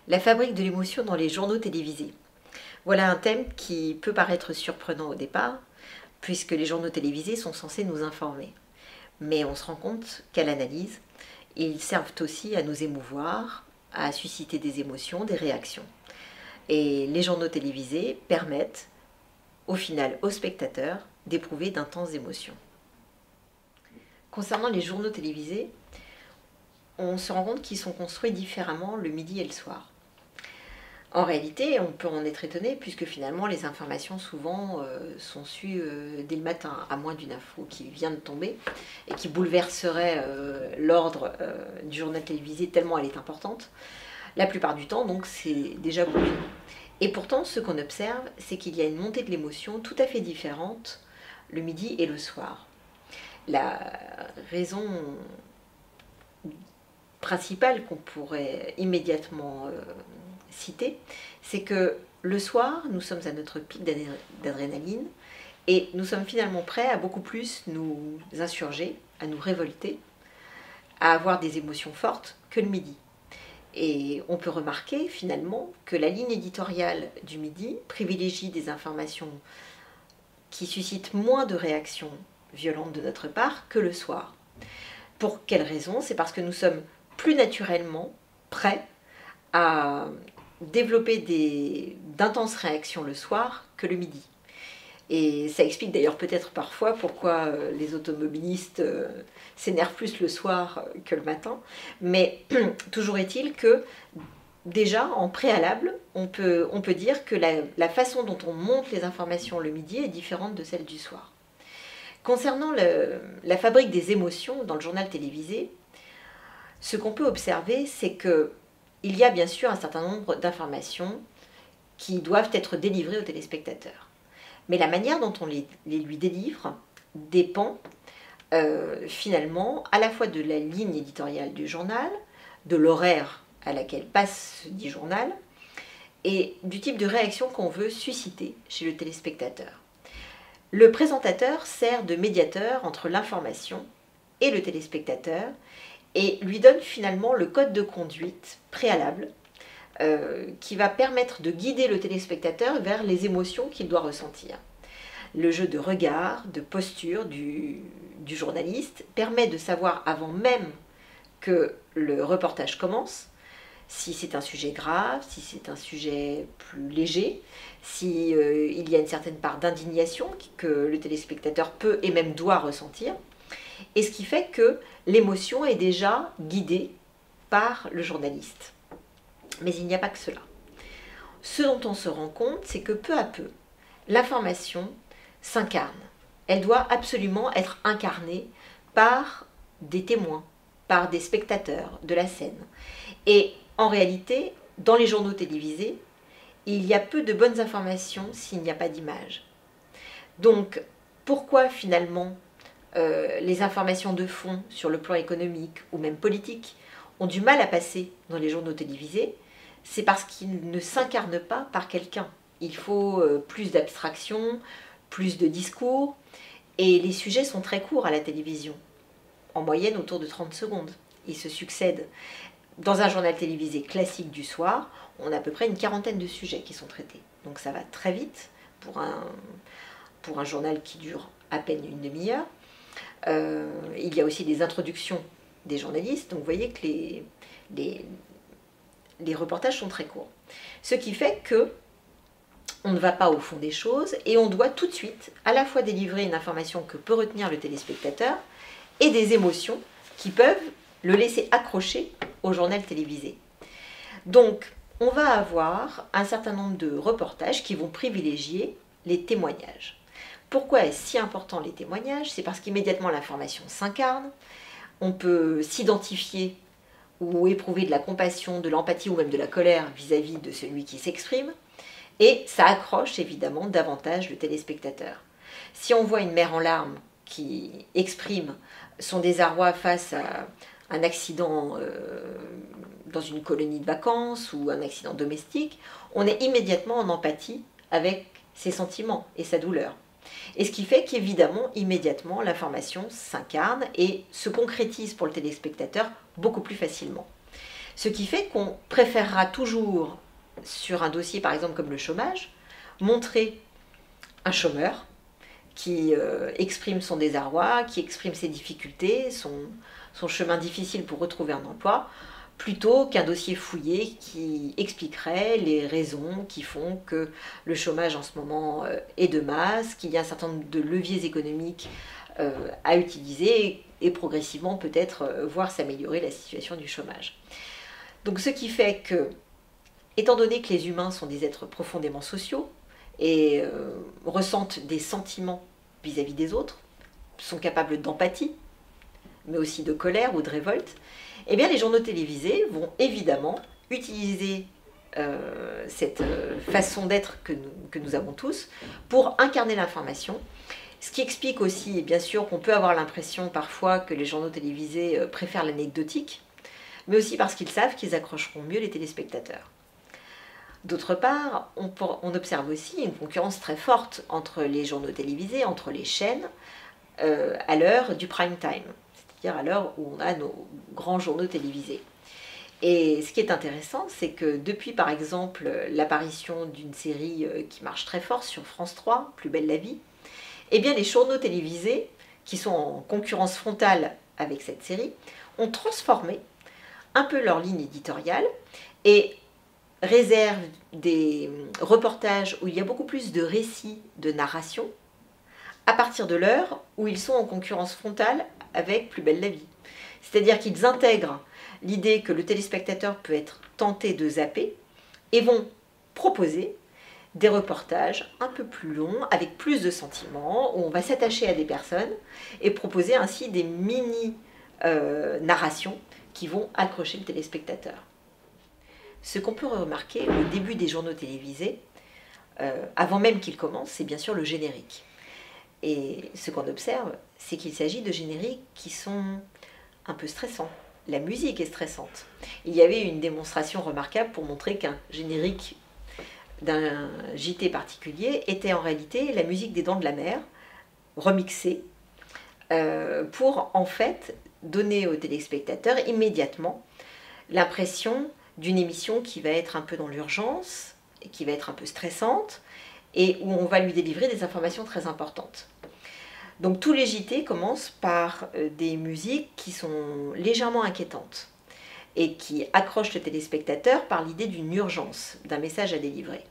La fabrique de l'émotion dans les journaux télévisés. Voilà un thème qui peut paraître surprenant au départ, puisque les journaux télévisés sont censés nous informer. Mais on se rend compte qu'à l'analyse, ils servent aussi à nous émouvoir, à susciter des émotions, des réactions. Et les journaux télévisés permettent, au final, aux spectateurs d'éprouver d'intenses émotions. Concernant les journaux télévisés, on se rend compte qu'ils sont construits différemment le midi et le soir. En réalité, on peut en être étonné puisque finalement les informations souvent sont sues dès le matin, à moins d'une info qui vient de tomber et qui bouleverserait l'ordre du journal télévisé tellement elle est importante. La plupart du temps, donc, c'est déjà bouclé. Et pourtant, ce qu'on observe, c'est qu'il y a une montée de l'émotion tout à fait différente le midi et le soir. La raison principale qu'on pourrait immédiatement citer, c'est que le soir, nous sommes à notre pic d'adrénaline et nous sommes finalement prêts à beaucoup plus nous insurger, à nous révolter, à avoir des émotions fortes que le midi. Et on peut remarquer finalement que la ligne éditoriale du midi privilégie des informations qui suscitent moins de réactions violentes de notre part que le soir. Pour quelle raison? C'est parce que nous sommes plus naturellement prêts à développer d'intenses réactions le soir que le midi. Et ça explique d'ailleurs peut-être parfois pourquoi les automobilistes s'énervent plus le soir que le matin. Mais toujours est-il que déjà en préalable, on peut dire que la façon dont on monte les informations le midi est différente de celle du soir. Concernant la fabrique des émotions dans le journal télévisé, ce qu'on peut observer, c'est qu'il y a bien sûr un certain nombre d'informations qui doivent être délivrées aux téléspectateurs. Mais la manière dont on les lui délivre dépend finalement à la fois de la ligne éditoriale du journal, de l'horaire à laquelle passe ce dit journal, et du type de réaction qu'on veut susciter chez le téléspectateur. Le présentateur sert de médiateur entre l'information et le téléspectateur et lui donne finalement le code de conduite préalable qui va permettre de guider le téléspectateur vers les émotions qu'il doit ressentir. Le jeu de regard, de posture du journaliste permet de savoir avant même que le reportage commence si c'est un sujet grave, si c'est un sujet plus léger, si il y a une certaine part d'indignation que le téléspectateur peut et même doit ressentir, et ce qui fait que l'émotion est déjà guidée par le journaliste. Mais il n'y a pas que cela. Ce dont on se rend compte, c'est que peu à peu, l'information s'incarne. Elle doit absolument être incarnée par des témoins, par des spectateurs de la scène. Et en réalité, dans les journaux télévisés, il y a peu de bonnes informations s'il n'y a pas d'image. Donc, pourquoi finalement les informations de fond sur le plan économique ou même politique ont du mal à passer dans les journaux télévisés? C'est parce qu'ils ne s'incarnent pas par quelqu'un. Il faut plus d'abstraction, plus de discours, et les sujets sont très courts à la télévision, en moyenne autour de 30 secondes. Ils se succèdent. Dans un journal télévisé classique du soir, on a à peu près une quarantaine de sujets qui sont traités. Donc ça va très vite pour un journal qui dure à peine une demi-heure. Il y a aussi des introductions des journalistes, donc vous voyez que les reportages sont très courts. Ce qui fait que on ne va pas au fond des choses et on doit tout de suite à la fois délivrer une information que peut retenir le téléspectateur et des émotions qui peuvent le laisser accrocher au journal télévisé. Donc, on va avoir un certain nombre de reportages qui vont privilégier les témoignages. Pourquoi est-ce si important les témoignages? C'est parce qu'immédiatement l'information s'incarne, on peut s'identifier ou éprouver de la compassion, de l'empathie ou même de la colère vis-à-vis de celui qui s'exprime, et ça accroche évidemment davantage le téléspectateur. Si on voit une mère en larmes qui exprime son désarroi face à un accident dans une colonie de vacances ou un accident domestique, on est immédiatement en empathie avec ses sentiments et sa douleur. Et ce qui fait qu'évidemment, immédiatement, l'information s'incarne et se concrétise pour le téléspectateur beaucoup plus facilement. Ce qui fait qu'on préférera toujours, sur un dossier par exemple comme le chômage, montrer un chômeur qui exprime son désarroi, qui exprime ses difficultés, son chemin difficile pour retrouver un emploi, plutôt qu'un dossier fouillé qui expliquerait les raisons qui font que le chômage en ce moment est de masse, qu'il y a un certain nombre de leviers économiques à utiliser et progressivement peut-être voir s'améliorer la situation du chômage. Donc ce qui fait que, étant donné que les humains sont des êtres profondément sociaux et ressentent des sentiments vis-à-vis des autres, sont capables d'empathie, mais aussi de colère ou de révolte, eh bien les journaux télévisés vont évidemment utiliser cette façon d'être que nous avons tous pour incarner l'information. Ce qui explique aussi, bien sûr, qu'on peut avoir l'impression parfois que les journaux télévisés préfèrent l'anecdotique, mais aussi parce qu'ils savent qu'ils accrocheront mieux les téléspectateurs. D'autre part, on observe aussi une concurrence très forte entre les journaux télévisés, entre les chaînes, à l'heure du prime time, c'est-à-dire à l'heure où on a nos grands journaux télévisés. Et ce qui est intéressant, c'est que depuis par exemple l'apparition d'une série qui marche très fort sur France 3, Plus belle la vie, eh bien les journaux télévisés, qui sont en concurrence frontale avec cette série, ont transformé un peu leur ligne éditoriale et réservent des reportages où il y a beaucoup plus de récits, de narration, à partir de l'heure où ils sont en concurrence frontale avec Plus belle la vie. C'est-à-dire qu'ils intègrent l'idée que le téléspectateur peut être tenté de zapper et vont proposer des reportages un peu plus longs, avec plus de sentiments, où on va s'attacher à des personnes et proposer ainsi des mini-narrations qui vont accrocher le téléspectateur. Ce qu'on peut remarquer au début des journaux télévisés, avant même qu'ils commencent, c'est bien sûr le générique. Et ce qu'on observe, c'est qu'il s'agit de génériques qui sont un peu stressants. La musique est stressante. Il y avait une démonstration remarquable pour montrer qu'un générique d'un JT particulier était en réalité la musique des Dents de la Mer, remixée, pour en fait donner aux téléspectateurs immédiatement l'impression d'une émission qui va être un peu dans l'urgence, qui va être un peu stressante, et où on va lui délivrer des informations très importantes. Donc tous les JT commencent par des musiques qui sont légèrement inquiétantes et qui accrochent le téléspectateur par l'idée d'une urgence, d'un message à délivrer.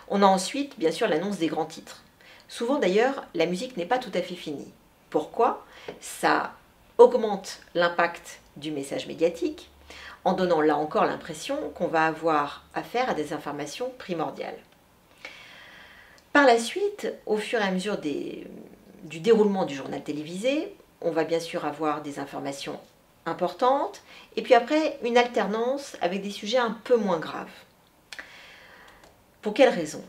On a ensuite, bien sûr, l'annonce des grands titres. Souvent d'ailleurs, la musique n'est pas tout à fait finie. Pourquoi? Ça augmente l'impact du message médiatique, en donnant là encore l'impression qu'on va avoir affaire à des informations primordiales. Par la suite, au fur et à mesure du déroulement du journal télévisé, on va bien sûr avoir des informations importantes, et puis après une alternance avec des sujets un peu moins graves. Pour quelles raisons?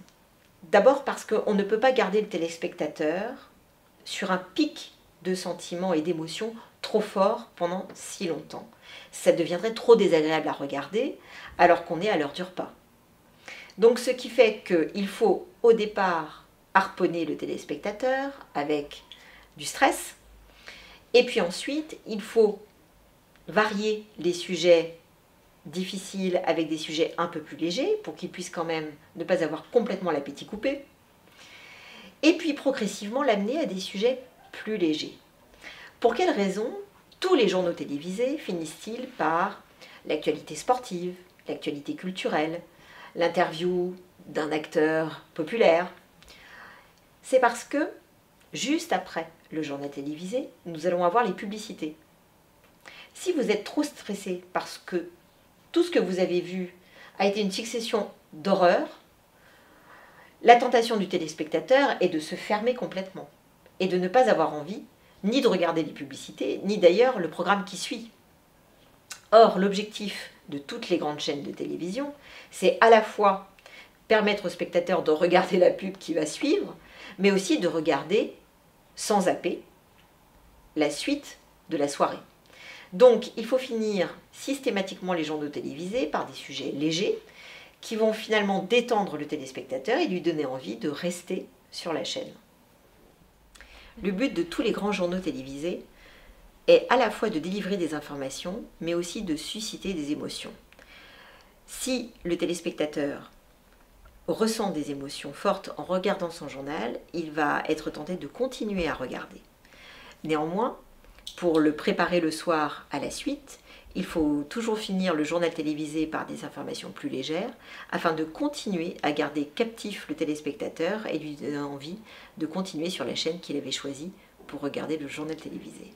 D'abord parce qu'on ne peut pas garder le téléspectateur sur un pic de sentiments et d'émotions trop fort pendant si longtemps. Ça deviendrait trop désagréable à regarder alors qu'on est à l'heure du repas. Donc ce qui fait qu'il faut au départ harponner le téléspectateur avec du stress, et puis ensuite il faut varier les sujets difficiles avec des sujets un peu plus légers pour qu'ils puissent quand même ne pas avoir complètement l'appétit coupé, et puis progressivement l'amener à des sujets plus légers. Pour quelles raisons tous les journaux télévisés finissent-ils par l'actualité sportive, l'actualité culturelle, l'interview d'un acteur populaire? C'est parce que, juste après le journal télévisé, nous allons avoir les publicités. Si vous êtes trop stressé parce que tout ce que vous avez vu a été une succession d'horreurs, la tentation du téléspectateur est de se fermer complètement et de ne pas avoir envie ni de regarder les publicités, ni d'ailleurs le programme qui suit. Or, l'objectif de toutes les grandes chaînes de télévision, c'est à la fois permettre au spectateur de regarder la pub qui va suivre, mais aussi de regarder, sans zapper, la suite de la soirée. Donc, il faut finir systématiquement les journaux télévisés par des sujets légers qui vont finalement détendre le téléspectateur et lui donner envie de rester sur la chaîne. Le but de tous les grands journaux télévisés, est à la fois de délivrer des informations, mais aussi de susciter des émotions. Si le téléspectateur ressent des émotions fortes en regardant son journal, il va être tenté de continuer à regarder. Néanmoins, pour le préparer le soir à la suite, il faut toujours finir le journal télévisé par des informations plus légères afin de continuer à garder captif le téléspectateur et lui donner envie de continuer sur la chaîne qu'il avait choisie pour regarder le journal télévisé.